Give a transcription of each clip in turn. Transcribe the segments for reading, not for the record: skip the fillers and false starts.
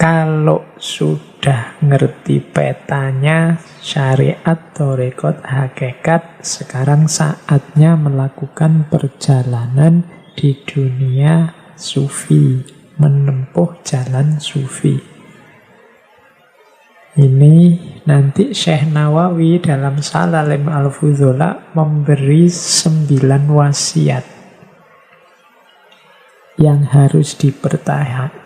Kalau sudah ngerti petanya, syariat, thariqat, hakikat, sekarang saatnya melakukan perjalanan di dunia sufi, menempuh jalan sufi. Ini nanti Syekh Nawawi dalam Salalim Al-Fudhola memberi 9 wasiat yang harus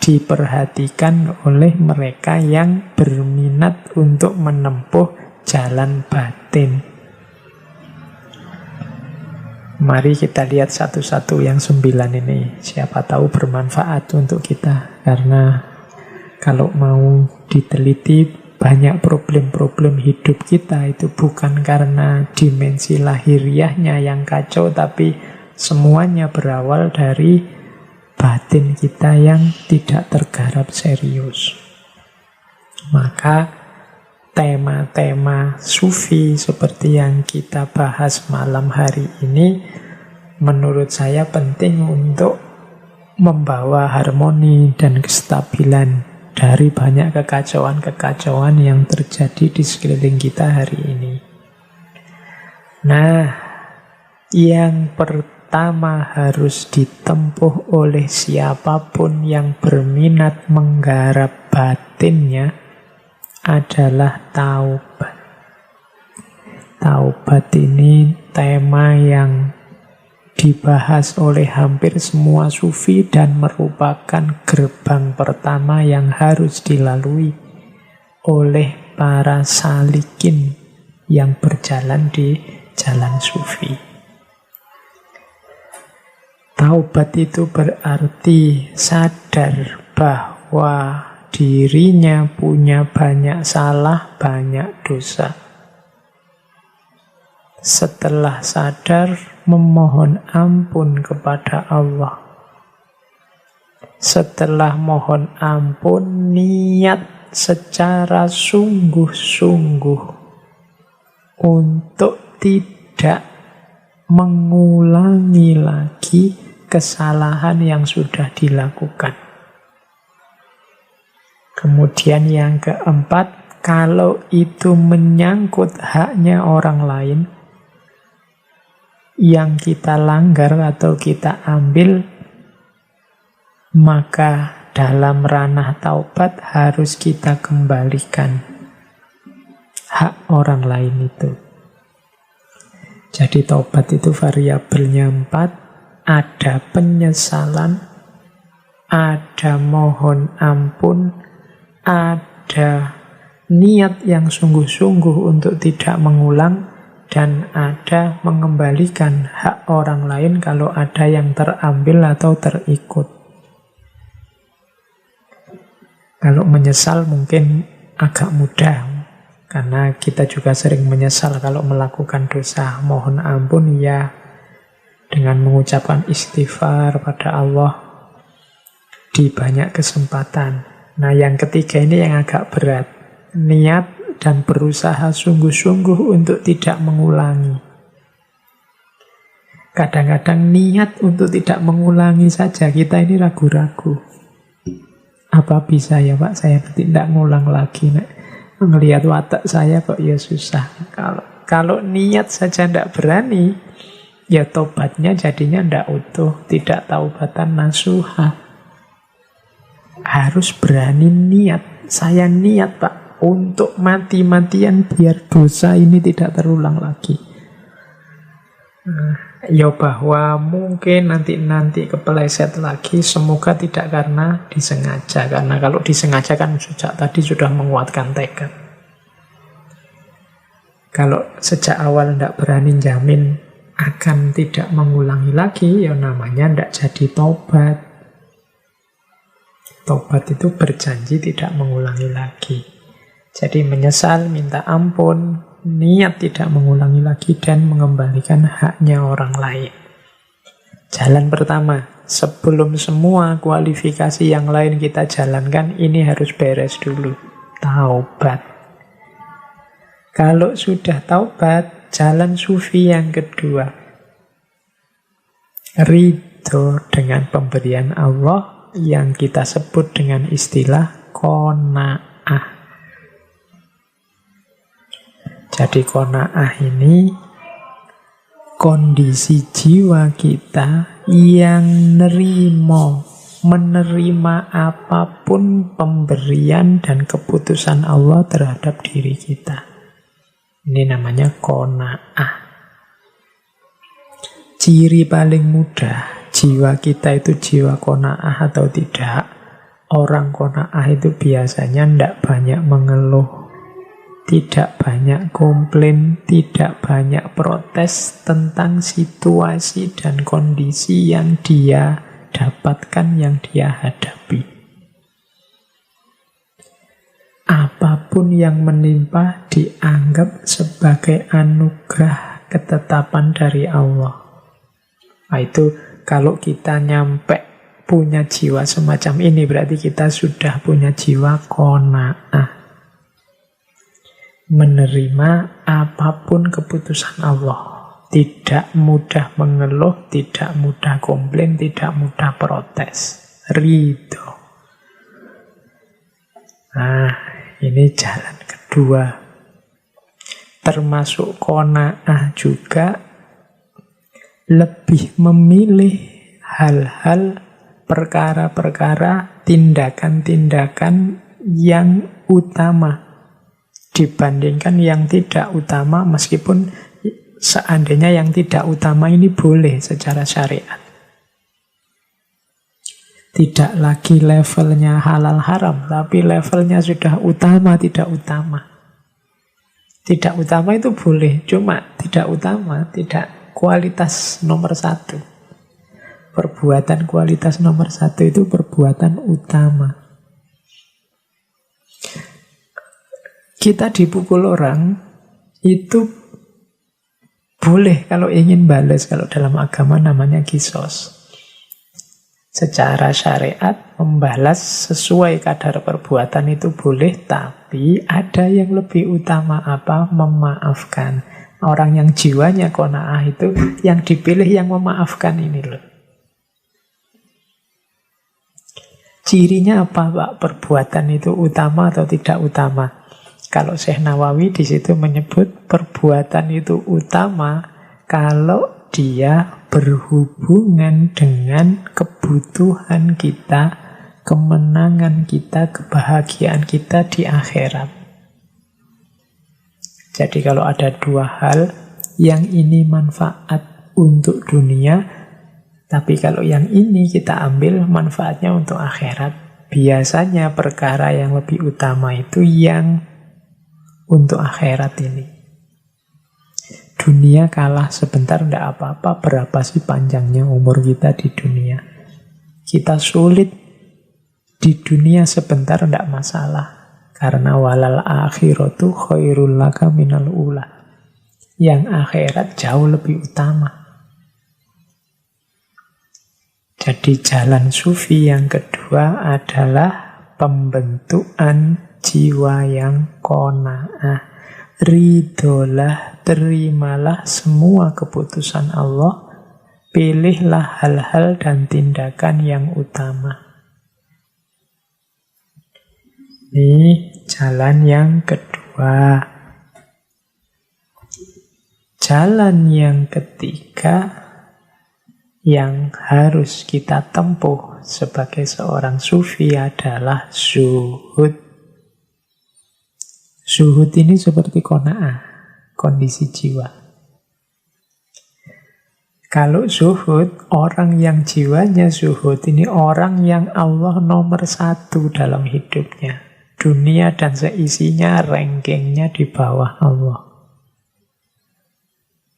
diperhatikan oleh mereka yang berminat untuk menempuh jalan batin. Mari kita lihat satu-satu yang 9 ini. Siapa tahu bermanfaat untuk kita. Karena kalau mau diteliti, banyak problem-problem hidup kita itu bukan karena dimensi lahiriahnya yang kacau, tapi semuanya berawal dari batin kita yang tidak tergarap serius. Maka tema-tema sufi seperti yang kita bahas malam hari ini menurut saya penting untuk membawa harmoni dan kestabilan dari banyak kekacauan-kekacauan yang terjadi di sekeliling kita hari ini. Nah, yang pertama harus ditempuh oleh siapapun yang berminat menggarap batinnya adalah taubat. Taubat ini tema yang dibahas oleh hampir semua sufi dan merupakan gerbang pertama yang harus dilalui oleh para salikin yang berjalan di jalan sufi. Taubat itu berarti sadar bahwa dirinya punya banyak salah, banyak dosa. Setelah sadar, memohon ampun kepada Allah. Setelah mohon ampun, niat secara sungguh-sungguh untuk tidak mengulangi lagi kesalahan yang sudah dilakukan. Kemudian yang keempat, kalau itu menyangkut haknya orang lain yang kita langgar atau kita ambil, maka dalam ranah taubat harus kita kembalikan hak orang lain itu. Jadi taubat itu variabelnya 4. Ada penyesalan, ada mohon ampun, ada niat yang sungguh-sungguh untuk tidak mengulang, dan ada mengembalikan hak orang lain kalau ada yang terambil atau terikut. Kalau menyesal mungkin agak mudah, karena kita juga sering menyesal kalau melakukan dosa. Mohon ampun ya dengan mengucapkan istighfar pada Allah di banyak kesempatan. Nah, yang ketiga ini yang agak berat. Niat dan berusaha sungguh-sungguh untuk tidak mengulangi. Kadang-kadang niat untuk tidak mengulangi saja kita ini ragu-ragu. Apa bisa ya Pak, saya tidak ngulang lagi. Ngelihat watak saya kok ya susah. Kalau niat saja tidak berani, ya tobatnya jadinya tidak utuh, tidak taubatan nasuha. Harus berani niat. Saya niat Pak untuk mati-matian biar dosa ini tidak terulang lagi. Ya bahwa mungkin nanti kepeleset lagi, semoga tidak karena disengaja. Karena kalau disengaja kan sejak tadi sudah menguatkan tekad. Kalau sejak awal tidak berani jamin akan tidak mengulangi lagi, ya namanya tidak jadi tobat. Tobat itu berjanji tidak mengulangi lagi. Jadi menyesal, minta ampun, niat tidak mengulangi lagi, dan mengembalikan haknya orang lain. Jalan pertama, sebelum semua kualifikasi yang lain kita jalankan, ini harus beres dulu. Taubat. Kalau sudah taubat, jalan sufi yang kedua. Ridho dengan pemberian Allah yang kita sebut dengan istilah qanaah. Jadi qanaah ini kondisi jiwa kita yang menerima apapun pemberian dan keputusan Allah terhadap diri kita. Ini namanya qanaah. Ciri paling mudah jiwa kita itu jiwa qanaah atau tidak. Orang qanaah itu biasanya tidak banyak mengeluh, tidak banyak komplain, tidak banyak protes tentang situasi dan kondisi yang dia dapatkan, yang dia hadapi. Apapun yang menimpa dianggap sebagai anugerah ketetapan dari Allah. Nah, itu kalau kita nyampe punya jiwa semacam ini, berarti kita sudah punya jiwa qanaah. Menerima apapun keputusan Allah. Tidak mudah mengeluh, tidak mudah komplain, tidak mudah protes. Ridho. Nah, ini jalan kedua. Termasuk qanaah juga lebih memilih hal-hal, perkara-perkara, tindakan-tindakan yang utama dibandingkan yang tidak utama, meskipun seandainya yang tidak utama ini boleh secara syariat. Tidak lagi levelnya halal haram, tapi levelnya sudah utama, tidak utama. Tidak utama itu boleh, cuma tidak utama, tidak kualitas nomor satu. Perbuatan kualitas nomor satu itu perbuatan utama. Kita dipukul orang, itu boleh kalau ingin balas. Kalau dalam agama namanya qisas. Secara syariat, membalas sesuai kadar perbuatan itu boleh, tapi ada yang lebih utama apa? Memaafkan. Orang yang jiwanya qanaah itu yang dipilih yang memaafkan ini loh. Cirinya apa, Pak? Perbuatan itu utama atau tidak utama? Kalau Syekh Nawawi di situ menyebut perbuatan itu utama kalau dia berhubungan dengan kebutuhan kita, kemenangan kita, kebahagiaan kita di akhirat. Jadi kalau ada dua hal, yang ini manfaat untuk dunia, tapi kalau yang ini kita ambil manfaatnya untuk akhirat. Biasanya perkara yang lebih utama itu yang untuk akhirat ini. Dunia kalah sebentar tidak apa-apa, berapa sih panjangnya umur kita di dunia. Kita sulit di dunia sebentar tidak masalah. Karena walal akhiratu khairul laka minal ula. Yang akhirat jauh lebih utama. Jadi jalan sufi yang kedua adalah pembentukan jiwa yang qanaah. Ridholah, terimalah semua keputusan Allah. Pilihlah hal-hal dan tindakan yang utama. Ini jalan yang kedua. Jalan yang ketiga yang harus kita tempuh sebagai seorang sufi adalah zuhud. Zuhud ini seperti qanaah, kondisi jiwa. Kalau zuhud, orang yang jiwanya zuhud ini orang yang Allah nomor satu dalam hidupnya. Dunia dan seisinya rankingnya di bawah Allah.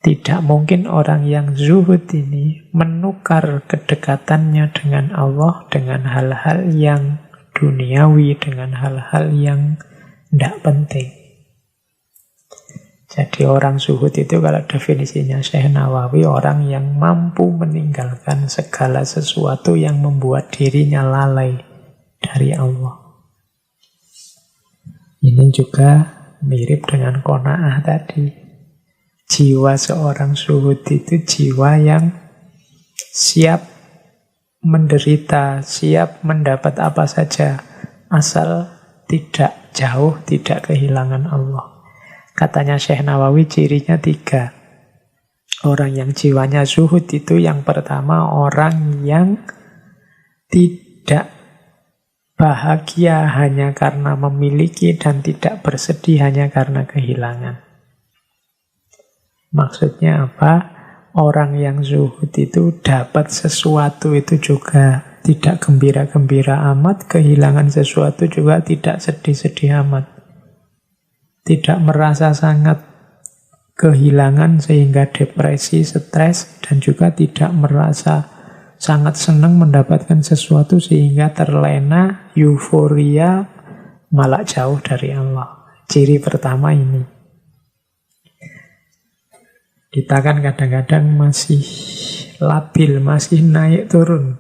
Tidak mungkin orang yang zuhud ini menukar kedekatannya dengan Allah dengan hal-hal yang duniawi, dengan hal-hal yang tidak penting. Jadi orang zuhud itu kalau definisinya Syekh Nawawi, orang yang mampu meninggalkan segala sesuatu yang membuat dirinya lalai dari Allah. Ini juga mirip dengan qanaah tadi. Jiwa seorang zuhud itu jiwa yang siap menderita, siap mendapat apa saja, asal tidak jauh, tidak kehilangan Allah. Katanya Syekh Nawawi cirinya 3. Orang yang jiwanya zuhud itu yang pertama orang yang tidak bahagia hanya karena memiliki dan tidak bersedih hanya karena kehilangan. Maksudnya apa? Orang yang zuhud itu dapat sesuatu itu juga tidak gembira-gembira amat, kehilangan sesuatu juga tidak sedih-sedih amat. Tidak merasa sangat kehilangan sehingga depresi, stres, dan juga tidak merasa sangat senang mendapatkan sesuatu sehingga terlena, euforia, malah jauh dari Allah. Ciri pertama ini. Kita kan kadang-kadang masih labil, masih naik turun.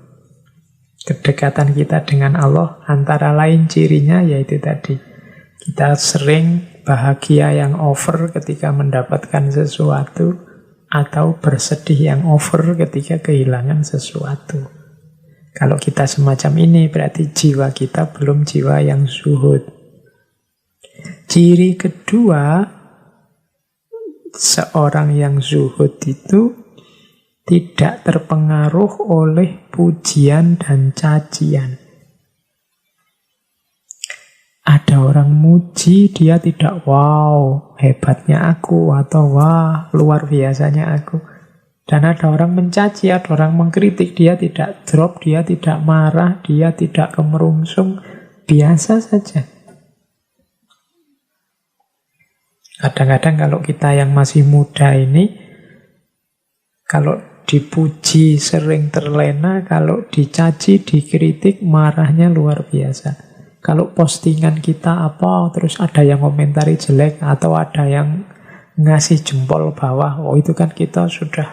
Kedekatan kita dengan Allah antara lain cirinya yaitu tadi. Kita sering bahagia yang over ketika mendapatkan sesuatu atau bersedih yang over ketika kehilangan sesuatu. Kalau kita semacam ini berarti jiwa kita belum jiwa yang zuhud. Ciri kedua, seorang yang zuhud itu tidak terpengaruh oleh pujian dan cacian. Ada orang muji, dia tidak, wow, hebatnya aku, atau wah, luar biasanya aku. Dan ada orang mencaci, ada orang mengkritik, dia tidak drop, dia tidak marah, dia tidak kemerungsung, biasa saja. Kadang-kadang kalau kita yang masih muda ini, kalau dipuji sering terlena, kalau dicaci, dikritik, marahnya luar biasa. Kalau postingan kita apa, terus ada yang komentari jelek, atau ada yang ngasih jempol bawah, oh itu kan kita sudah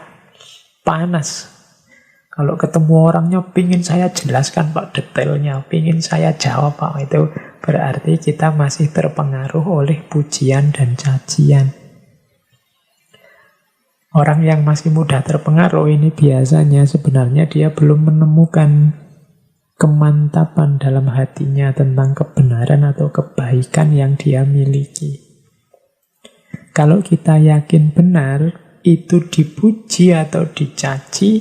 panas. Kalau ketemu orangnya, pingin saya jelaskan Pak detailnya, pingin saya jawab Pak, itu berarti kita masih terpengaruh oleh pujian dan cacian. Orang yang masih mudah terpengaruh ini biasanya sebenarnya dia belum menemukan kemantapan dalam hatinya tentang kebenaran atau kebaikan yang dia miliki. Kalau kita yakin benar, itu dipuji atau dicaci,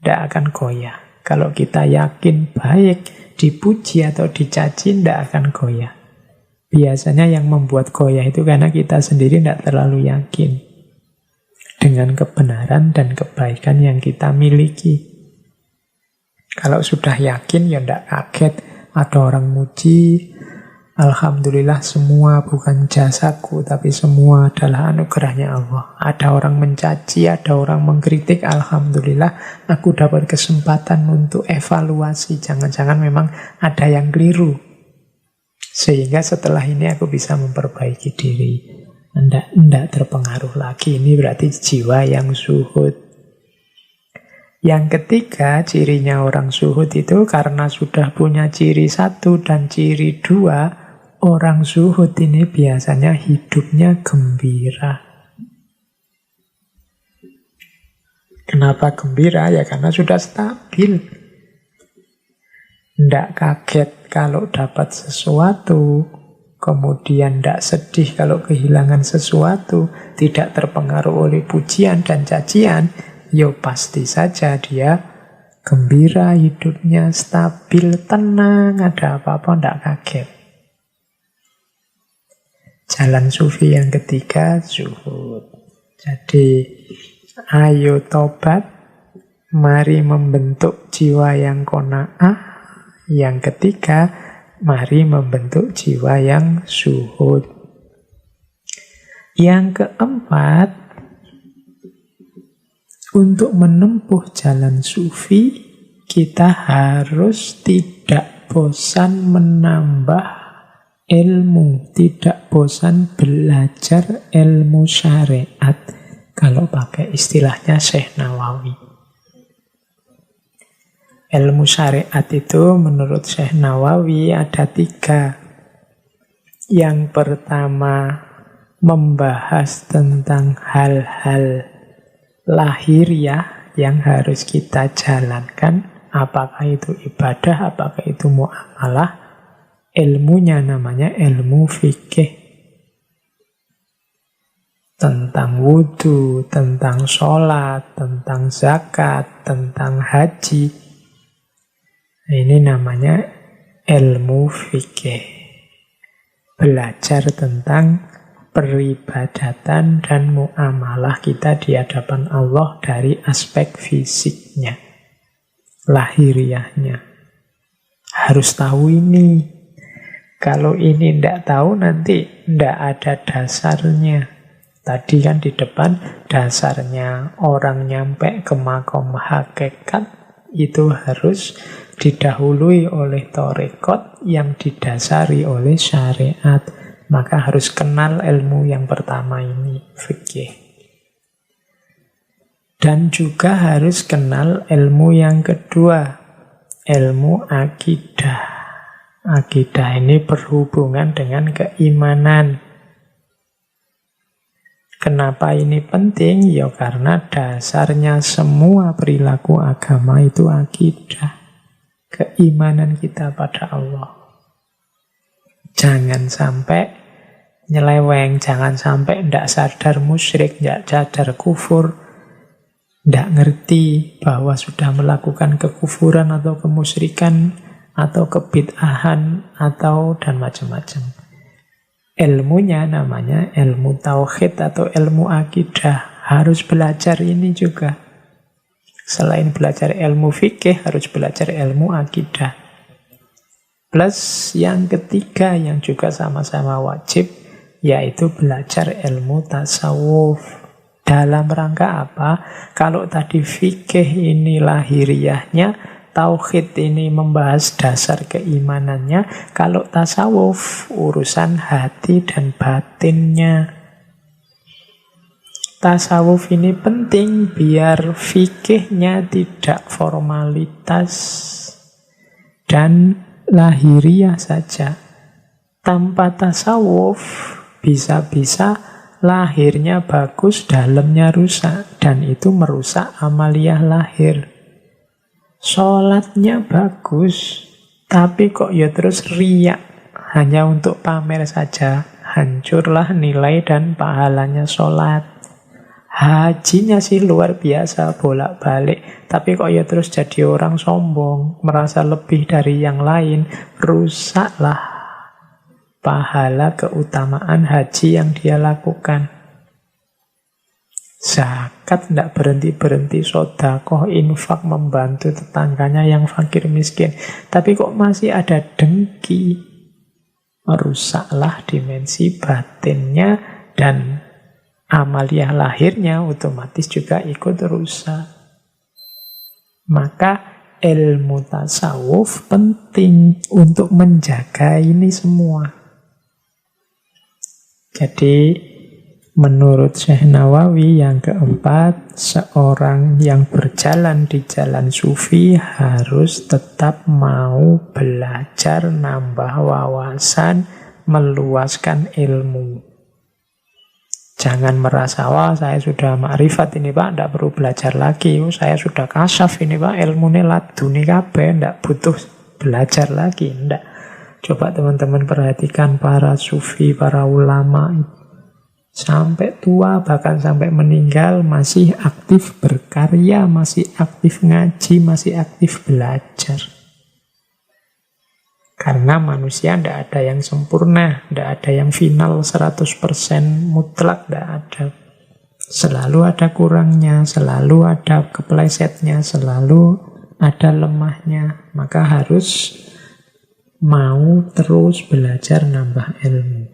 tidak akan goyah. Kalau kita yakin baik, dipuji atau dicaci, tidak akan goyah. Biasanya yang membuat goyah itu karena kita sendiri tidak terlalu yakin dengan kebenaran dan kebaikan yang kita miliki. Kalau sudah yakin, ya tidak kaget. Ada orang muji, alhamdulillah semua bukan jasaku, tapi semua adalah anugerahnya Allah. Ada orang mencaci, ada orang mengkritik, alhamdulillah aku dapat kesempatan untuk evaluasi. Jangan-jangan memang ada yang keliru. Sehingga setelah ini aku bisa memperbaiki diri. Tidak terpengaruh lagi. Ini berarti jiwa yang zuhud. Yang ketiga, cirinya orang zuhud itu karena sudah punya ciri 1 dan ciri 2, orang zuhud ini biasanya hidupnya gembira. Kenapa gembira? Ya karena sudah stabil. Tidak kaget kalau dapat sesuatu, kemudian tidak sedih kalau kehilangan sesuatu, tidak terpengaruh oleh pujian dan cacian, ya pasti saja dia gembira, hidupnya stabil, tenang, ada apa-apa tidak kaget. Jalan sufi yang ketiga, zuhud. Jadi, ayo tobat, mari membentuk jiwa yang qanaah. Yang ketiga, mari membentuk jiwa yang zuhud. Yang keempat, untuk menempuh jalan sufi, kita harus tidak bosan menambah ilmu, tidak bosan belajar ilmu syariat. Kalau pakai istilahnya Syekh Nawawi. Ilmu syariat itu menurut Syekh Nawawi ada 3. Yang pertama, membahas tentang hal-hal lahiriah yang harus kita jalankan, apakah itu ibadah, apakah itu muamalah. ilmunya namanya ilmu fikih. Tentang wudhu, tentang sholat, tentang zakat, tentang haji. Ini namanya ilmu fikih. Belajar tentang peribadatan dan muamalah kita di hadapan Allah dari aspek fisiknya, lahiriahnya. Harus tahu ini. Kalau ini tidak tahu nanti tidak ada dasarnya. Tadi kan di depan dasarnya orang nyampe ke makom hakikat itu harus didahului oleh tarekat yang didasari oleh syariat. Maka harus kenal ilmu yang pertama ini, fikih. Dan juga harus kenal ilmu yang kedua, ilmu akidah. Akidah ini berhubungan dengan keimanan. Kenapa ini penting? Ya karena dasarnya semua perilaku agama itu akidah. Keimanan kita pada Allah. Jangan sampai nyeleweng, jangan sampai tidak sadar musyrik, tidak sadar kufur, tidak ngerti bahwa sudah melakukan kekufuran atau kemusyrikan atau kebid'ahan atau dan macam-macam. Ilmunya namanya ilmu tauhid atau ilmu akidah. Harus belajar ini juga. Selain belajar ilmu fikih, harus belajar ilmu akidah. Plus yang ketiga yang juga sama-sama wajib, yaitu belajar ilmu tasawuf. Dalam rangka apa? Kalau tadi fikih ini lahiriahnya, tauhid ini membahas dasar keimanannya. Kalau tasawuf, urusan hati dan batinnya. Tasawuf ini penting biar fikihnya tidak formalitas dan lahiriah saja. Tanpa tasawuf, bisa-bisa lahirnya bagus, dalamnya rusak. Dan itu merusak amaliyah lahir. Sholatnya bagus, tapi kok ya terus riak, hanya untuk pamer saja. Hancurlah nilai dan pahalanya sholat. Hajinya sih luar biasa, bolak-balik, tapi kok ya terus jadi orang sombong, merasa lebih dari yang lain. Rusaklah pahala keutamaan haji yang dia lakukan. Zakat tidak berhenti-berhenti, sedekah, infak, membantu tetangganya yang fakir miskin. Tapi kok masih ada dengki, rusaklah dimensi batinnya dan amaliyah lahirnya otomatis juga ikut rusak. Maka ilmu tasawuf penting untuk menjaga ini semua. Jadi menurut Syekh Nawawi yang keempat, seorang yang berjalan di jalan sufi harus tetap mau belajar, nambah wawasan, meluaskan ilmu. Jangan merasa, wah saya sudah makrifat ini Pak, tidak perlu belajar lagi. Saya sudah kasyaf ini Pak, ilmunya laduni kabeh, tidak butuh belajar lagi. Tidak. Coba teman-teman perhatikan para sufi, para ulama sampai tua, bahkan sampai meninggal, masih aktif berkarya, masih aktif ngaji, masih aktif belajar. Karena manusia tidak ada yang sempurna, tidak ada yang final 100% mutlak, tidak ada. Selalu ada kurangnya, selalu ada keplesetnya, selalu ada lemahnya. Maka harus mau terus belajar nambah ilmu.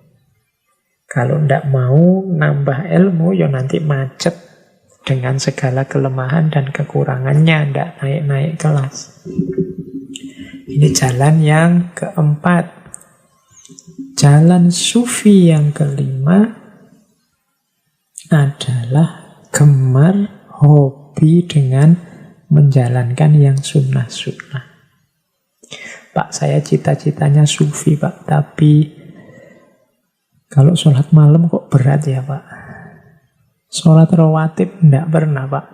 Kalau tidak mau nambah ilmu, ya nanti macet dengan segala kelemahan dan kekurangannya, tidak naik-naik kelas. Ini jalan yang keempat. Jalan sufi yang kelima adalah gemar, hobi dengan menjalankan yang sunnah-sunnah. Pak, saya cita-citanya sufi Pak, tapi kalau sholat malam kok berat ya Pak? Sholat rawatib enggak pernah Pak.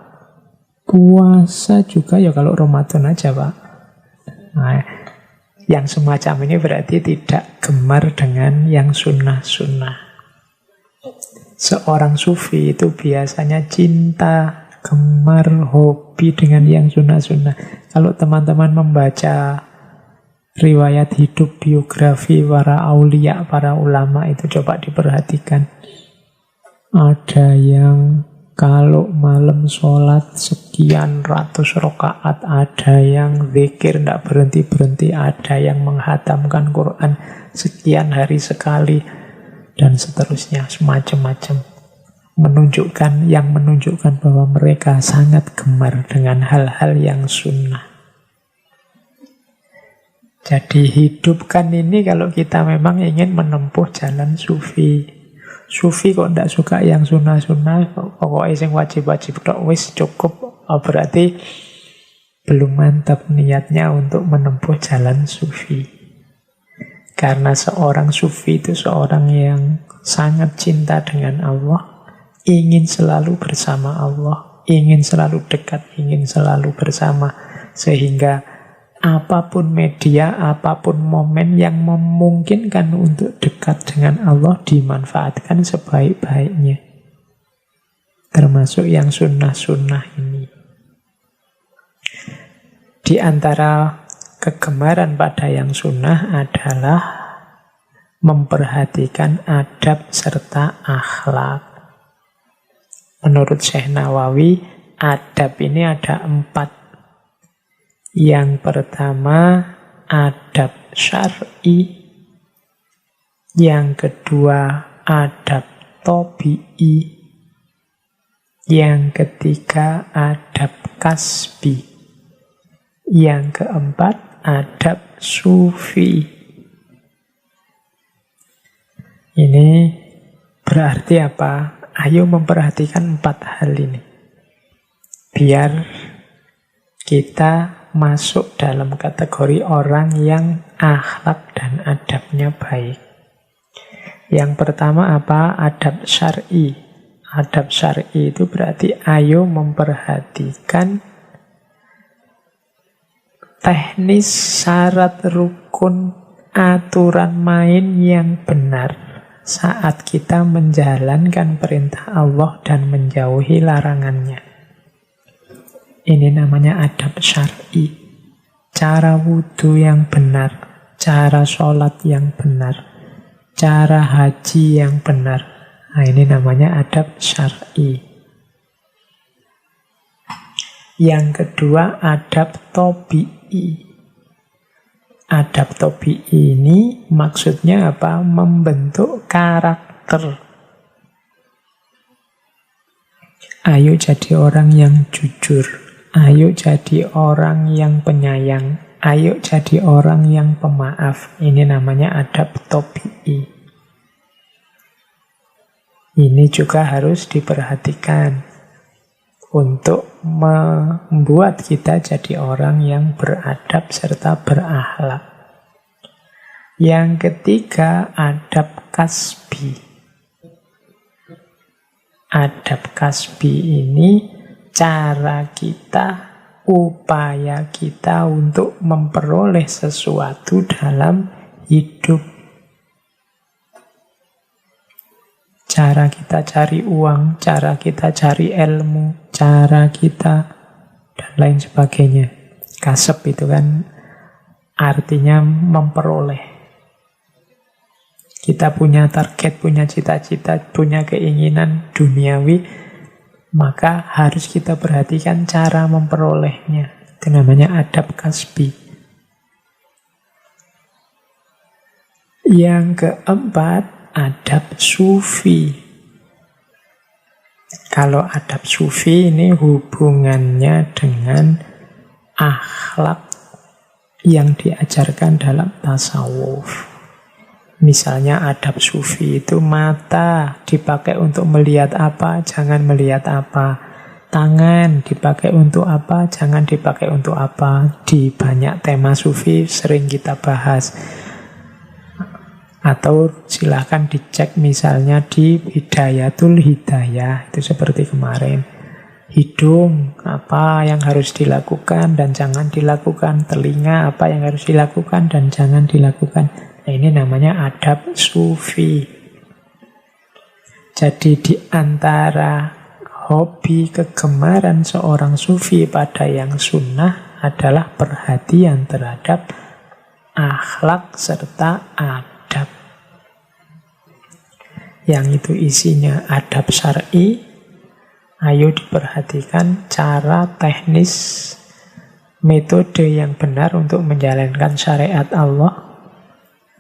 Puasa juga ya kalau Ramadan aja Pak. Nah, Yang semacam ini berarti tidak gemar dengan yang sunnah-sunnah. Seorang sufi itu biasanya cinta, gemar, hobi dengan yang sunnah-sunnah. Kalau teman-teman membaca riwayat hidup, biografi para aulia, para ulama itu coba diperhatikan. Ada yang kalau malam sholat sekian ratus rakaat, ada yang zikir tidak berhenti-berhenti, ada yang menghatamkan Quran sekian hari sekali, dan seterusnya, semacam-macam. Menunjukkan bahwa mereka sangat gemar dengan hal-hal yang sunnah. Jadi hidupkan ini kalau kita memang ingin menempuh jalan sufi. Sufi kok tidak suka yang sunnah-sunnah, pokoknya yang wajib-wajib tok wis cukup, berarti belum mantap niatnya untuk menempuh jalan sufi. Karena seorang sufi itu seorang yang sangat cinta dengan Allah, ingin selalu bersama Allah, ingin selalu dekat, ingin selalu bersama, sehingga apapun media, apapun momen yang memungkinkan untuk dekat dengan Allah dimanfaatkan sebaik-baiknya. Termasuk yang sunnah-sunnah ini. Di antara kegemaran pada yang sunnah adalah memperhatikan adab serta akhlak. Menurut Syekh Nawawi, adab ini ada 4. Yang pertama, adab syar'i. Yang kedua, adab tabi'i. Yang ketiga, adab kasbi. Yang keempat, adab sufi. Ini berarti apa? Ayo memperhatikan 4 hal ini. Biar kita masuk dalam kategori orang yang akhlak dan adabnya baik. Yang pertama apa? Adab syar'i. Adab syar'i itu berarti ayo memperhatikan teknis, syarat, rukun, aturan main yang benar saat kita menjalankan perintah Allah dan menjauhi larangannya. Ini namanya adab syar'i. Cara wudhu yang benar, cara sholat yang benar, cara haji yang benar. Nah, ini namanya adab syar'i. Yang kedua, adab tabi'i. Adab tabi'i ini maksudnya apa? Membentuk karakter. Ayo jadi orang yang jujur. Ayo jadi orang yang penyayang. Ayo jadi orang yang pemaaf. Ini namanya adab tabi'i. Ini juga harus diperhatikan untuk membuat kita jadi orang yang beradab serta berakhlak. Yang ketiga, adab kasbi. Adab kasbi ini cara kita, upaya kita untuk memperoleh sesuatu dalam hidup. Cara kita cari uang, cara kita cari ilmu, cara kita dan lain sebagainya. Kasab itu kan artinya memperoleh. Kita punya target, punya cita-cita, punya keinginan duniawi, maka harus kita perhatikan cara memperolehnya. Itu namanya adab kasbi. Yang keempat, adab sufi. Kalau adab sufi ini hubungannya dengan akhlak yang diajarkan dalam tasawuf. Misalnya adab sufi itu mata dipakai untuk melihat apa, jangan melihat apa. Tangan dipakai untuk apa, jangan dipakai untuk apa. Di banyak tema sufi sering kita bahas. Atau silahkan dicek misalnya di Hidayatul Hidayah. Itu seperti kemarin. Hidung, apa yang harus dilakukan dan jangan dilakukan. Telinga, apa yang harus dilakukan dan jangan dilakukan. Nah, ini namanya adab sufi. Jadi di antara hobi kegemaran seorang sufi pada yang sunnah adalah perhatian terhadap akhlak serta adab. Yang itu isinya adab syar'i. Ayo diperhatikan cara teknis, metode yang benar untuk menjalankan syariat Allah.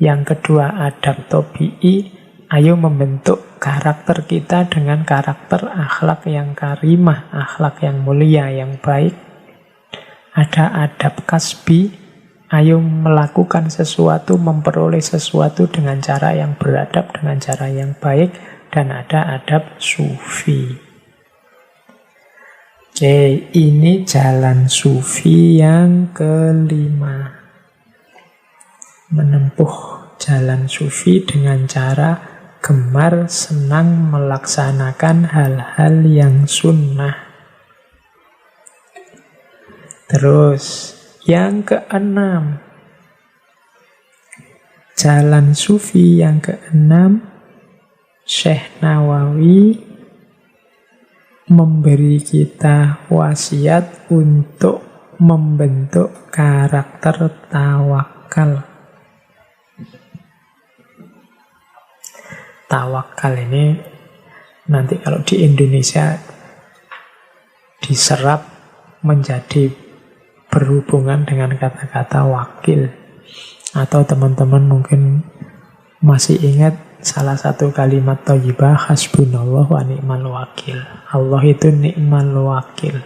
Yang kedua adab tabi'i. Ayo membentuk karakter kita dengan karakter akhlak yang karimah, akhlak yang mulia, yang baik. Ada adab kasbi. Ayo melakukan sesuatu, memperoleh sesuatu dengan cara yang beradab, dengan cara yang baik. Dan ada adab sufi. Oke, ini jalan sufi yang kelima. Menempuh jalan sufi dengan cara gemar, senang melaksanakan hal-hal yang sunnah. Terus, yang keenam. Jalan sufi yang keenam, Syekh Nawawi memberi kita wasiat untuk membentuk karakter tawakal. Tawakal ini nanti kalau di Indonesia diserap menjadi berhubungan dengan kata-kata wakil. Atau teman-teman mungkin masih ingat salah satu kalimat thayyibah, hasbunallah wa ni'mal wakil. Allah itu ni'mal wakil.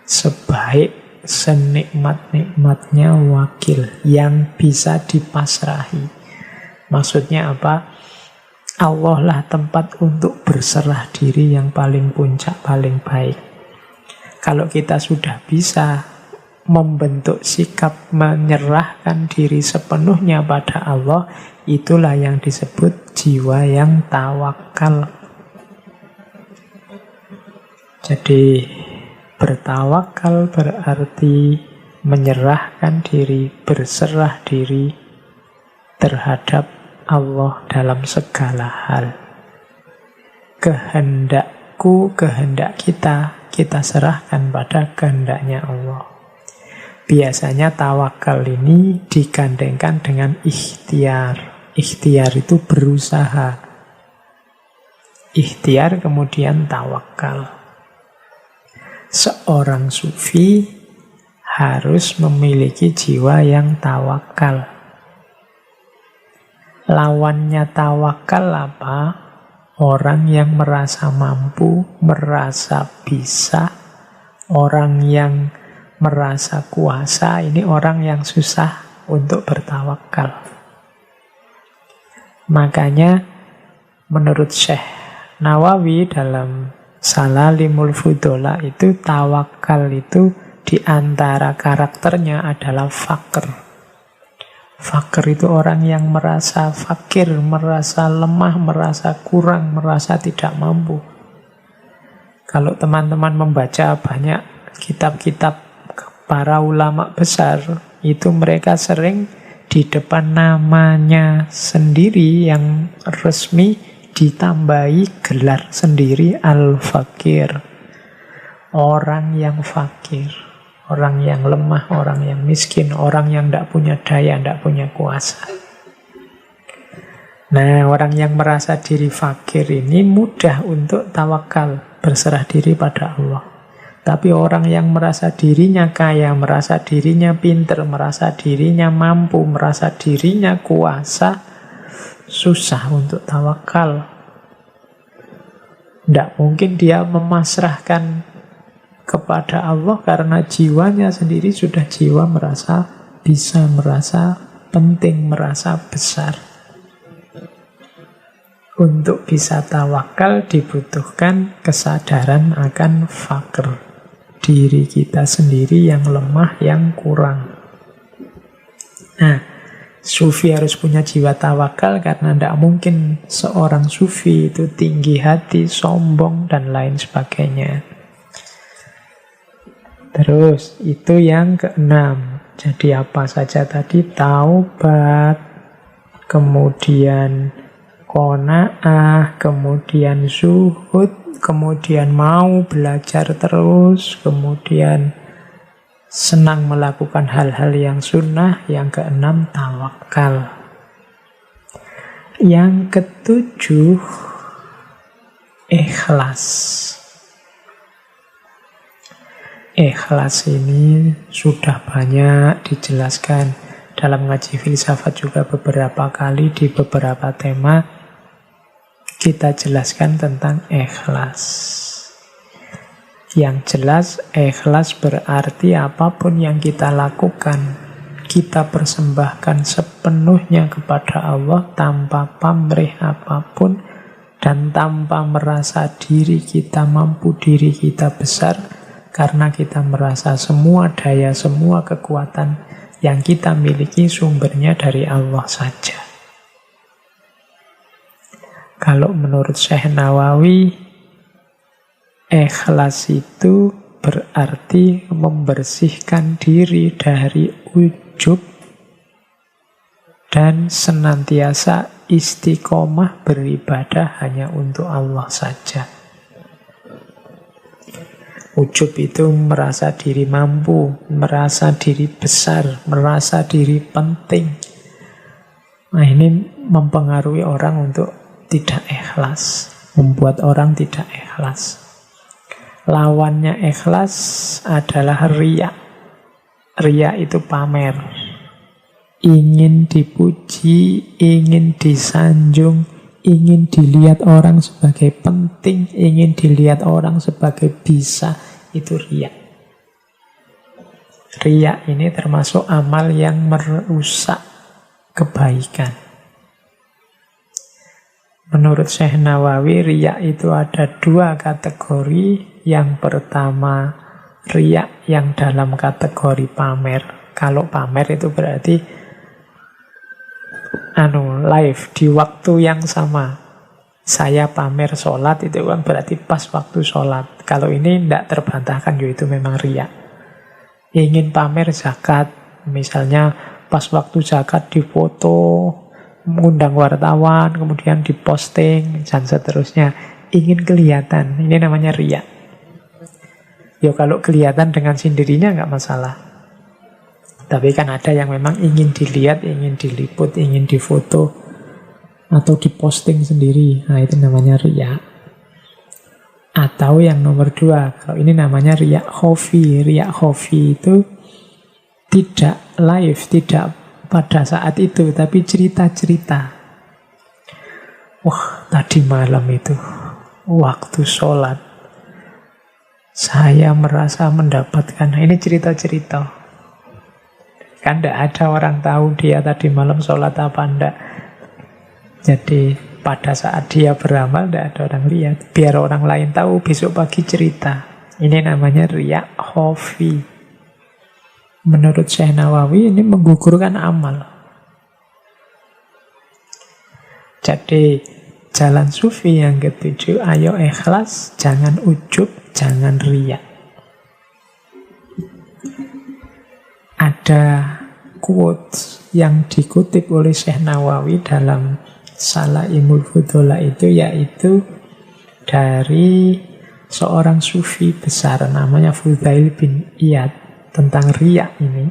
Sebaik, senikmat-nikmatnya wakil yang bisa dipasrahi. Maksudnya apa? Allah lah tempat untuk berserah diri yang paling puncak, paling baik. Kalau kita sudah bisa membentuk sikap menyerahkan diri sepenuhnya pada Allah, itulah yang disebut jiwa yang tawakal. Jadi bertawakal berarti menyerahkan diri, berserah diri terhadap Allah dalam segala hal. Kehendakku, kehendak kita serahkan pada kehendaknya Allah. Biasanya tawakal ini digandengkan dengan ikhtiar. Ikhtiar itu berusaha. Ikhtiar kemudian tawakal. Seorang sufi harus memiliki jiwa yang tawakal. Lawannya tawakal apa? Orang yang merasa mampu, merasa bisa, orang yang merasa kuasa, ini orang yang susah untuk bertawakal. Makanya menurut Syekh Nawawi dalam Salalimul Fudola itu tawakal itu diantara karakternya adalah fakir. Fakir itu orang yang merasa fakir, merasa lemah, merasa kurang, merasa tidak mampu. Kalau teman-teman membaca banyak kitab-kitab para ulama besar, itu mereka sering di depan namanya sendiri yang resmi ditambahi gelar sendiri al-fakir. Orang yang fakir, orang yang lemah, orang yang miskin, orang yang tidak punya daya, tidak punya kuasa. Nah, orang yang merasa diri fakir ini mudah untuk tawakal, berserah diri pada Allah. Tapi orang yang merasa dirinya kaya, merasa dirinya pinter, merasa dirinya mampu, merasa dirinya kuasa, susah untuk tawakal. Tidak mungkin dia memasrahkan kepada Allah karena jiwanya sendiri sudah jiwa merasa bisa, merasa penting, merasa besar. Untuk bisa tawakal dibutuhkan kesadaran akan fakir. Diri kita sendiri yang lemah, yang kurang. Nah, sufi harus punya jiwa tawakal karena tidak mungkin seorang sufi itu tinggi hati, sombong, dan lain sebagainya. Terus itu yang keenam. Jadi apa saja tadi? Taubat, kemudian qanaah, kemudian zuhud, kemudian mau belajar terus, kemudian senang melakukan hal-hal yang sunnah. Yang keenam tawakal. Yang ketujuh ikhlas. Ikhlas ini sudah banyak dijelaskan dalam ngaji filsafat juga beberapa kali di beberapa tema kita jelaskan tentang ikhlas. Yang jelas ikhlas berarti apapun yang kita lakukan kita persembahkan sepenuhnya kepada Allah tanpa pamrih apapun dan tanpa merasa diri kita mampu, diri kita besar. Karena kita merasa semua daya, semua kekuatan yang kita miliki sumbernya dari Allah saja. Kalau menurut Syekh Nawawi, ikhlas itu berarti membersihkan diri dari ujub dan senantiasa istiqomah beribadah hanya untuk Allah saja. Ujub itu merasa diri mampu, merasa diri besar, merasa diri penting. Nah, ini mempengaruhi orang untuk tidak ikhlas, membuat orang tidak ikhlas. Lawannya ikhlas adalah riya. Riya itu pamer. Ingin dipuji, ingin disanjung, ingin dilihat orang sebagai penting, ingin dilihat orang sebagai bisa, itu riya. Riya ini termasuk amal yang merusak kebaikan. Menurut Syekh Nawawi, riya itu ada dua kategori. Yang pertama, riya yang dalam kategori pamer. Kalau pamer itu berarti live di waktu yang sama. Saya pamer sholat itu kan berarti pas waktu sholat. Kalau ini tidak terbantahkan, yaitu memang riya. Ingin pamer zakat, misalnya pas waktu zakat difoto, mengundang wartawan, kemudian diposting, dan seterusnya. Ingin kelihatan, ini namanya riya. Ya kalau kelihatan dengan sendirinya nggak masalah. Tapi kan ada yang memang ingin dilihat, ingin diliput, ingin difoto, atau diposting sendiri. Nah, itu namanya riya. Atau yang nomor dua, kalau ini namanya riya khofi. Riya khofi itu tidak live, tidak pada saat itu, tapi cerita-cerita. Wah, tadi malam itu, waktu sholat, saya merasa mendapatkan, ini cerita-cerita. Kan tidak ada orang tahu dia tadi malam sholat apa enggak. Jadi pada saat dia beramal tidak ada orang lihat. Biar orang lain tahu, besok pagi cerita. Ini namanya riya khofi. Menurut Syekh Nawawi ini menggugurkan amal. Jadi jalan sufi yang ketujuh, ayo ikhlas, jangan ujub, jangan riya. Ada quotes yang dikutip oleh Syekh Nawawi dalam Salaimul Fudola itu, yaitu dari seorang sufi besar namanya Fudail bin Iyad tentang riya ini,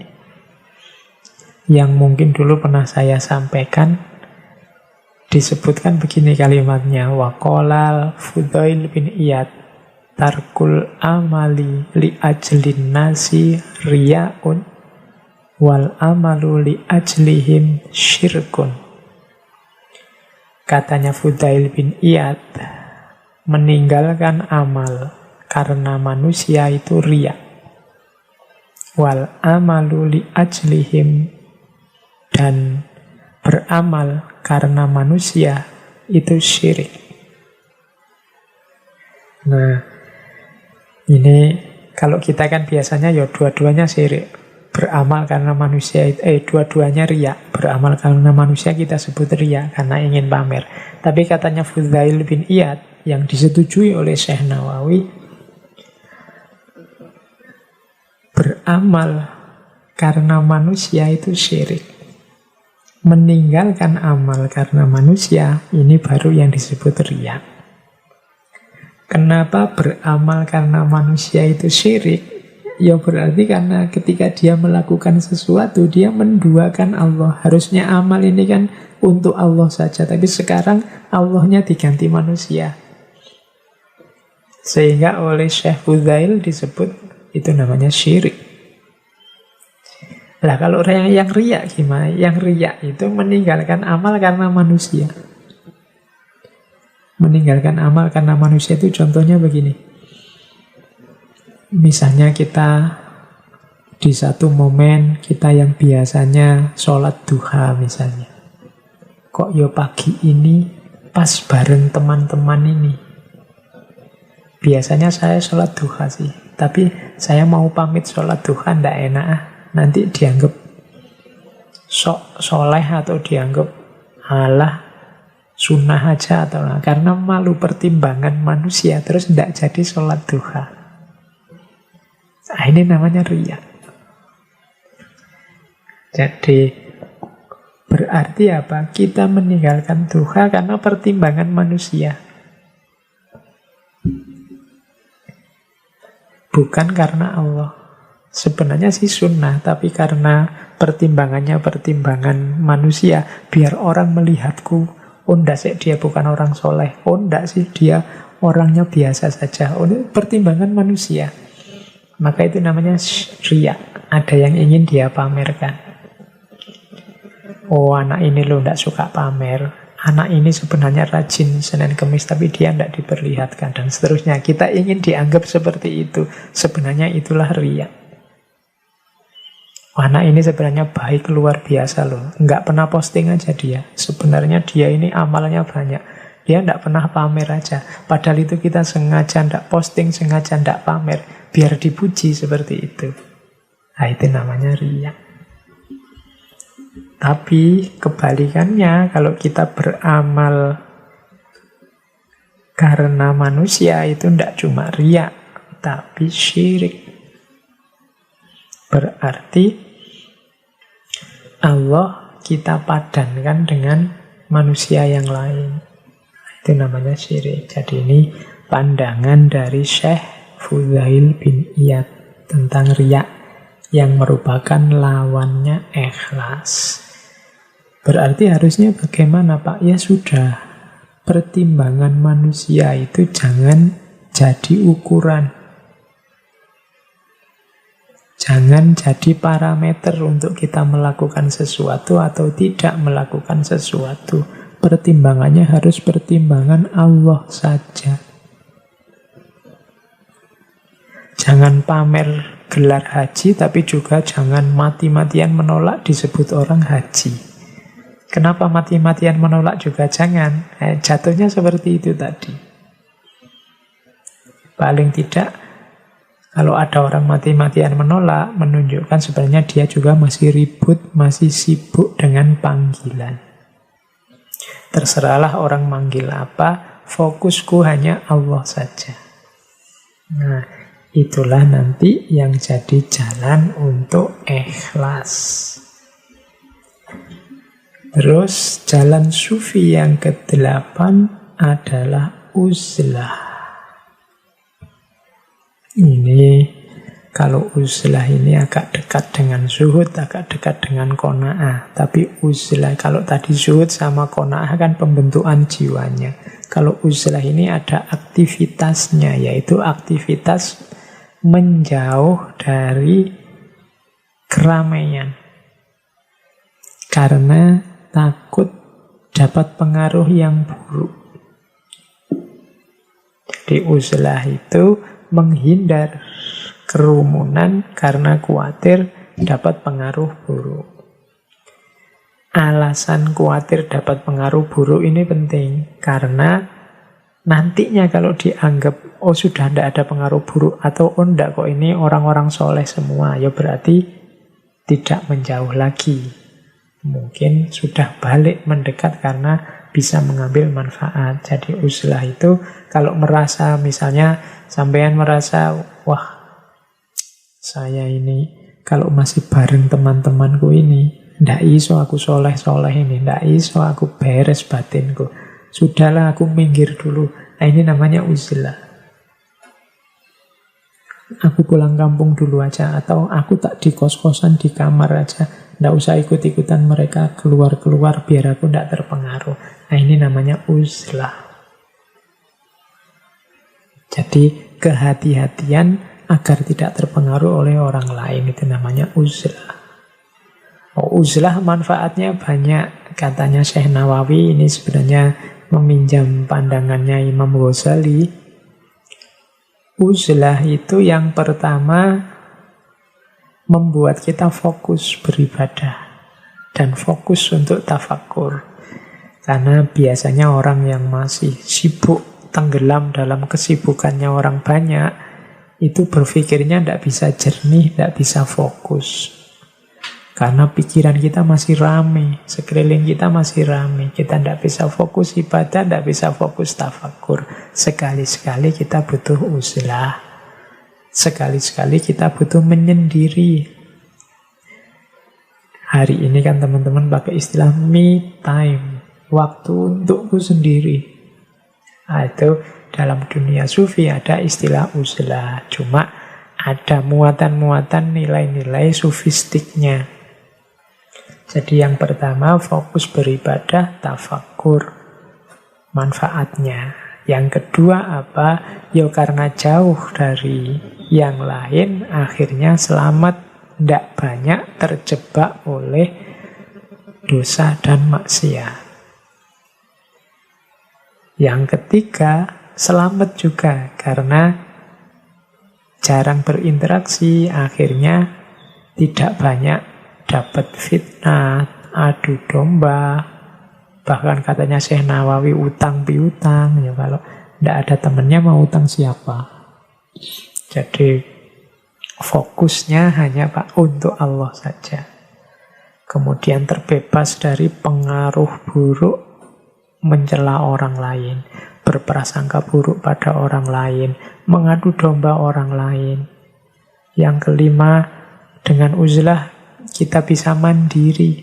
yang mungkin dulu pernah saya sampaikan. Disebutkan begini kalimatnya, waqolal Fudail bin Iyad, tarkul amali li ajlin nasi riyaun wal amalu li ajlihim syirkun. Katanya Fudail bin Iyad, meninggalkan amal karena manusia itu riya. Wal amalu li ajlihim, dan beramal karena manusia itu syirik. Nah, ini kalau kita kan biasanya ya dua-duanya syirik. Beramal karena manusia itu, dua-duanya riya. Beramal karena manusia kita sebut riya, karena ingin pamer. Tapi katanya Fudail bin Iyad, yang disetujui oleh Syekh Nawawi, beramal karena manusia itu syirik. Meninggalkan amal karena manusia, ini baru yang disebut riya. Kenapa beramal karena manusia itu syirik? Ya berarti karena ketika dia melakukan sesuatu, dia menduakan Allah. Harusnya amal ini kan untuk Allah saja, tapi sekarang Allahnya diganti manusia. Sehingga oleh Syekh Fudail disebut itu namanya syirik. Lah kalau yang riya gimana? Yang riya itu meninggalkan amal karena manusia. Meninggalkan amal karena manusia itu contohnya begini. Misalnya kita di satu momen kita yang biasanya sholat duha misalnya. Kok ya pagi ini pas bareng teman-teman ini. Biasanya saya sholat duha sih. Tapi saya mau pamit sholat duha ndak enak ah. Nanti dianggap sok soleh atau dianggap halah sunnah aja atau lah. Karena malu pertimbangan manusia terus tidak jadi sholat duha. Nah, ini namanya riya. Jadi berarti apa? Kita meninggalkan duha karena pertimbangan manusia, bukan karena Allah. Sebenarnya sih sunnah, tapi karena pertimbangannya pertimbangan manusia, biar orang melihatku, oh ndak sih dia bukan orang soleh, oh ndak sih dia orangnya biasa saja. Oh ini pertimbangan manusia. Maka itu namanya riya. Ada yang ingin dia pamerkan. Oh anak ini loh ndak suka pamer. Anak ini sebenarnya rajin Senin Kemis tapi dia ndak diperlihatkan dan seterusnya. Kita ingin dianggap seperti itu. Sebenarnya itulah riya. Anak ini sebenarnya baik luar biasa loh. Nggak pernah posting aja dia. Sebenarnya dia ini amalnya banyak. Dia nggak pernah pamer aja. Padahal itu kita sengaja nggak posting, sengaja nggak pamer. Biar dipuji seperti itu. Nah itu namanya riya. Tapi kebalikannya, kalau kita beramal karena manusia itu nggak cuma riya, tapi syirik. Berarti Allah kita padankan dengan manusia yang lain. Itu namanya syirik. Jadi ini pandangan dari Syekh Fudail bin Iyad tentang riya yang merupakan lawannya ikhlas. Berarti harusnya bagaimana Pak? Ya sudah, pertimbangan manusia itu jangan jadi ukuran. Jangan jadi parameter untuk kita melakukan sesuatu atau tidak melakukan sesuatu. Pertimbangannya harus pertimbangan Allah saja. Jangan pamer gelar haji, tapi juga jangan mati-matian menolak disebut orang haji. Kenapa mati-matian menolak juga jangan? Jatuhnya seperti itu tadi. Paling tidak, kalau ada orang mati-matian menolak, menunjukkan sebenarnya dia juga masih ribut, masih sibuk dengan panggilan. Terserahlah orang manggil apa, fokusku hanya Allah saja. Nah, itulah nanti yang jadi jalan untuk ikhlas. Terus jalan sufi yang ke-8 adalah uzlah. Ini kalau uzlah ini agak dekat dengan zuhud, agak dekat dengan qanaah. Tapi uzlah, kalau tadi zuhud sama qanaah kan pembentukan jiwanya. Kalau uzlah ini ada aktivitasnya, yaitu aktivitas menjauh dari keramaian. Karena takut dapat pengaruh yang buruk. Jadi uzlah itu menghindar kerumunan karena khawatir dapat pengaruh buruk. Alasan khawatir dapat pengaruh buruk ini penting karena nantinya kalau dianggap oh sudah tidak ada pengaruh buruk atau oh enggak kok ini orang-orang soleh semua, ya berarti tidak menjauh lagi. Mungkin sudah balik mendekat karena bisa mengambil manfaat. Jadi uzlah itu kalau merasa misalnya sampean merasa wah saya ini Kalau masih bareng teman-temanku ini, ndak iso aku soleh-soleh ini, ndak iso aku beres batinku. Sudahlah aku minggir dulu. Nah ini namanya uzlah. Aku pulang kampung dulu aja, atau aku tak di kos-kosan di kamar aja, ndak usah ikut-ikutan mereka keluar-keluar biar aku ndak terpengaruh. Nah ini namanya uzlah. Jadi kehati-hatian agar tidak terpengaruh oleh orang lain, itu namanya uzlah. Uzlah manfaatnya banyak, katanya Syekh Nawawi. Ini sebenarnya meminjam pandangannya Imam Ghazali. Uzlah itu yang pertama membuat kita fokus beribadah dan fokus untuk tafakkur. Karena biasanya orang yang masih sibuk, tenggelam dalam kesibukannya orang banyak, itu berpikirnya tidak bisa jernih, tidak bisa fokus. Karena pikiran kita masih rame, sekeliling kita masih rame. Kita tidak bisa fokus ibadah, tidak bisa fokus tafakkur. Sekali-sekali kita butuh uzlah. Sekali-sekali kita butuh menyendiri. Hari ini kan teman-teman pakai istilah me time. Waktu untukku sendiri. Nah, itu dalam dunia sufi ada istilah uzlah. Cuma ada muatan-muatan nilai-nilai sufistiknya. Jadi yang pertama fokus beribadah, tafakkur, manfaatnya. Yang kedua apa? Ya karena jauh dari yang lain, akhirnya selamat, tidak banyak terjebak oleh dosa dan maksiat. Yang ketiga, selamat juga karena jarang berinteraksi, akhirnya tidak banyak dapat fitnah, adu domba, bahkan katanya Syekh Nawawi utang piutang. Ya kalau tidak ada temannya mau utang siapa? Jadi fokusnya hanya untuk Allah saja. Kemudian terbebas dari pengaruh buruk mencela orang lain, berprasangka buruk pada orang lain, mengadu domba orang lain. Yang kelima, dengan uzlah kita bisa mandiri,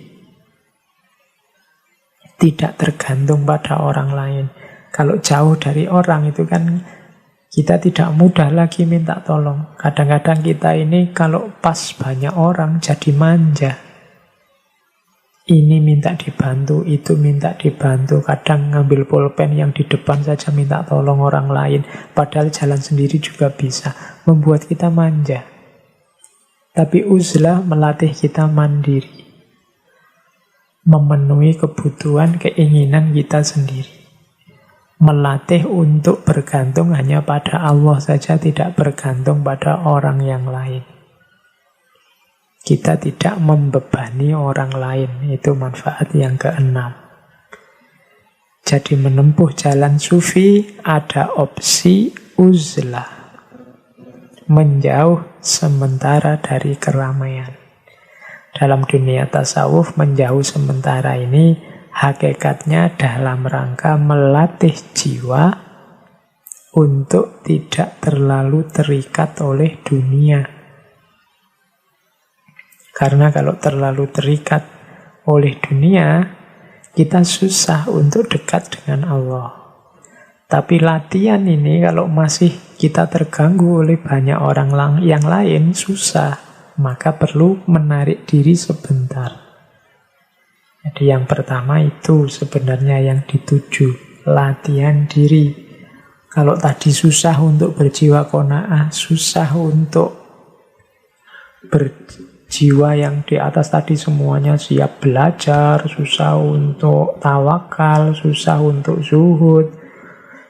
tidak tergantung pada orang lain. Kalau jauh dari orang itu kan kita tidak mudah lagi minta tolong. Kadang-kadang kita ini kalau pas banyak orang jadi manja. Ini minta dibantu, itu minta dibantu. Kadang ngambil pulpen yang di depan saja minta tolong orang lain. Padahal jalan sendiri juga bisa. Membuat kita manja. Tapi uzlah melatih kita mandiri. Memenuhi kebutuhan, keinginan kita sendiri. Melatih untuk bergantung hanya pada Allah saja, tidak bergantung pada orang yang lain. Kita tidak membebani orang lain. Itu manfaat yang keenam. Jadi menempuh jalan sufi ada opsi uzlah. Menjauh sementara dari keramaian. Dalam dunia tasawuf, menjauh sementara ini hakikatnya dalam rangka melatih jiwa untuk tidak terlalu terikat oleh dunia. Karena kalau terlalu terikat oleh dunia, kita susah untuk dekat dengan Allah. Tapi latihan ini kalau masih kita terganggu oleh banyak orang yang lain, susah. Maka perlu menarik diri sebentar. Jadi yang pertama itu sebenarnya yang dituju, latihan diri. Kalau tadi susah untuk berjiwa qanaah, susah untuk berjiwa yang di atas tadi semuanya siap belajar, susah untuk tawakal, susah untuk zuhud,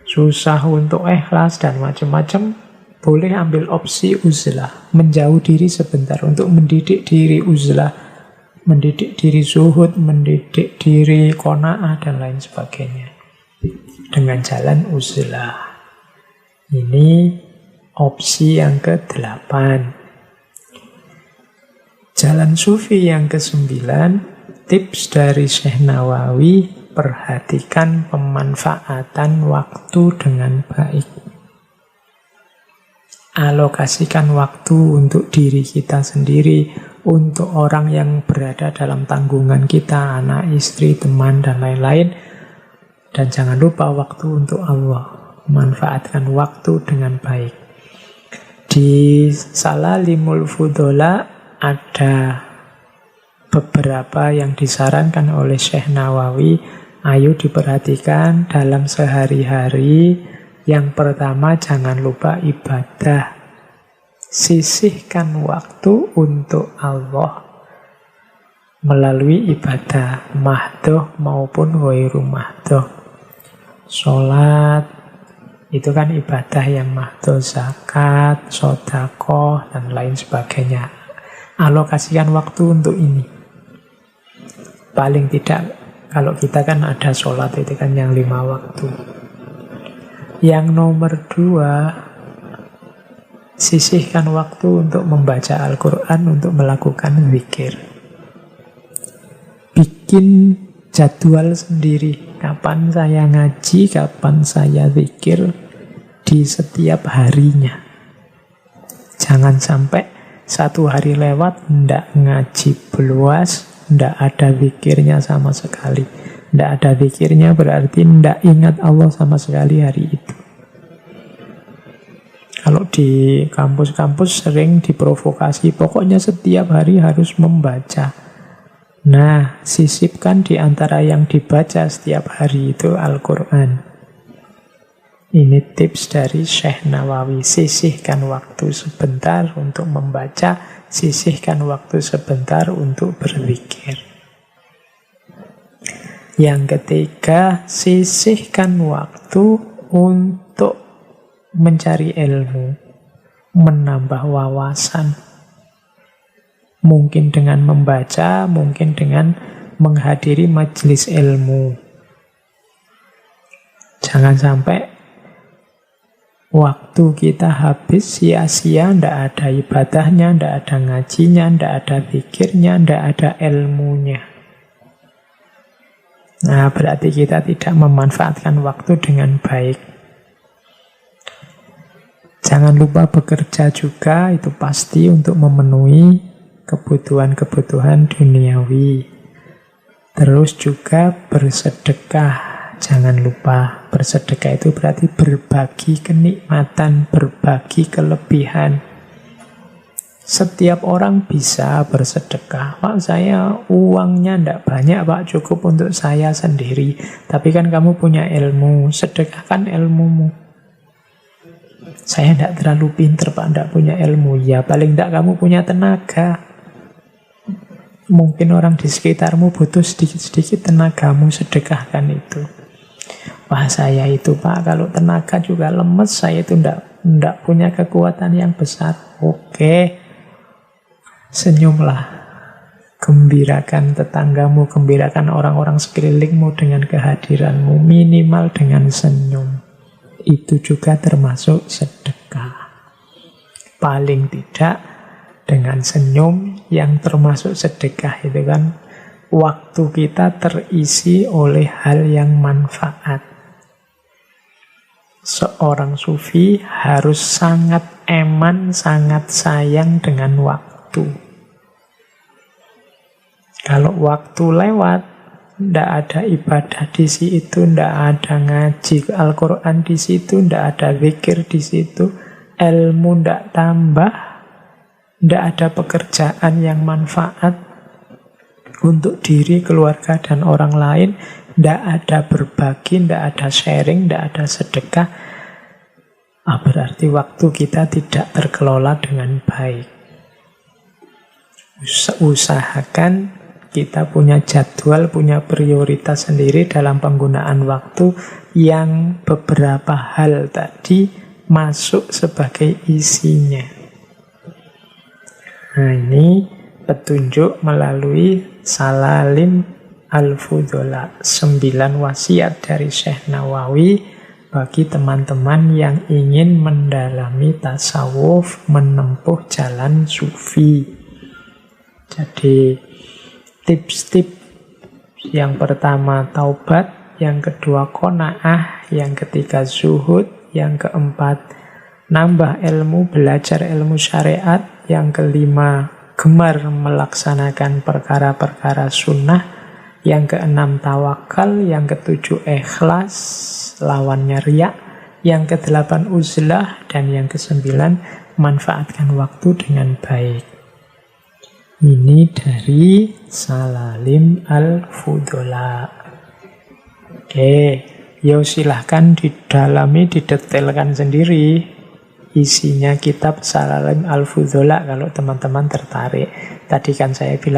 susah untuk ikhlas dan macam-macam, boleh ambil opsi uzlah, menjauh diri sebentar untuk mendidik diri uzlah, mendidik diri zuhud, mendidik diri qanaah dan lain sebagainya dengan jalan uzlah. Ini opsi yang ke-8. Jalan sufi yang ke-9, tips dari Syekh Nawawi. Perhatikan pemanfaatan waktu dengan baik. Alokasikan waktu untuk diri kita sendiri, untuk orang yang berada dalam tanggungan kita, anak, istri, teman, dan lain-lain. Dan jangan lupa waktu untuk Allah. Manfaatkan waktu dengan baik. Di Salalimul Fudola ada beberapa yang disarankan oleh Syekh Nawawi. Ayo diperhatikan dalam sehari-hari. Yang pertama, jangan lupa ibadah. Sisihkan waktu untuk Allah melalui ibadah mahdoh maupun ghairu mahdoh. Sholat itu kan ibadah yang mahdoh, zakat, sedekah, dan lain sebagainya. Alokasikan waktu untuk ini. Paling tidak, kalau kita kan ada sholat itu kan yang 5 waktu. Yang nomor 2, sisihkan waktu untuk membaca Al-Quran, untuk melakukan zikir. Bikin jadwal sendiri. Kapan saya ngaji, kapan saya zikir di setiap harinya. Jangan sampai satu hari lewat, ndak ngaji beluas, ndak ada zikirnya sama sekali. Ndak ada zikirnya berarti ndak ingat Allah sama sekali hari itu. Kalau di kampus-kampus sering diprovokasi, pokoknya setiap hari harus membaca. Nah, sisipkan di antara yang dibaca setiap hari itu Al-Quran. Ini tips dari Syekh Nawawi. Sisihkan waktu sebentar untuk membaca, sisihkan waktu sebentar untuk berzikir. Yang ketiga, sisihkan waktu untuk mencari ilmu, menambah wawasan. Mungkin dengan membaca, mungkin dengan menghadiri majelis ilmu. Jangan sampai waktu kita habis sia-sia, ndak ada ibadahnya, ndak ada ngajinya, ndak ada zikirnya, ndak ada ilmunya. Nah, berarti kita tidak memanfaatkan waktu dengan baik. Jangan lupa bekerja juga, itu pasti untuk memenuhi kebutuhan-kebutuhan duniawi. Terus juga bersedekah. Jangan lupa, bersedekah itu berarti berbagi kenikmatan, berbagi kelebihan. Setiap orang bisa bersedekah. Pak, saya uangnya ndak banyak, Pak, cukup untuk saya sendiri. Tapi kan kamu punya ilmu, sedekahkan ilmumu. Saya ndak terlalu pinter, Pak, ndak punya ilmu. Ya, paling ndak kamu punya tenaga. Mungkin orang di sekitarmu butuh sedikit-sedikit tenagamu, sedekahkan itu. Wah, saya itu, Pak, kalau tenaga juga lemes, saya itu ndak punya kekuatan yang besar. Oke. Senyumlah, gembirakan tetanggamu, gembirakan orang-orang sekelilingmu dengan kehadiranmu, minimal dengan senyum. Itu juga termasuk sedekah. Paling tidak dengan senyum yang termasuk sedekah itu kan waktu kita terisi oleh hal yang manfaat. Seorang sufi harus sangat eman, sangat sayang dengan waktu. Kalau waktu lewat, ndak ada ibadah di situ, ndak ada ngaji Al-Quran di situ, ndak ada zikir di situ, ilmu ndak tambah, ndak ada pekerjaan yang manfaat untuk diri, keluarga, dan orang lain, ndak ada berbagi, ndak ada sharing, ndak ada sedekah. Berarti waktu kita tidak terkelola dengan baik. Usahakan kita punya jadwal, punya prioritas sendiri dalam penggunaan waktu yang beberapa hal tadi masuk sebagai isinya. Nah, ini petunjuk melalui Salalim Al-Fudola, 9 wasiat dari Syekh Nawawi bagi teman-teman yang ingin mendalami tasawuf, menempuh jalan sufi. Jadi tips-tips yang pertama taubat, yang kedua qanaah, yang ketiga zuhud, yang keempat nambah ilmu, belajar ilmu syariat. Yang kelima, gemar melaksanakan perkara-perkara sunnah. Yang keenam, tawakal. Yang ketujuh, ikhlas, lawannya riya. Yang kedelapan, uzlah. Dan yang kesembilan, manfaatkan waktu dengan baik. Ini dari Salalim Al-Fudola. Oke, ya silahkan didalami, didetailkan sendiri isinya kitab Salalim Al-Fudola kalau teman-teman tertarik. Tadi kan saya bilang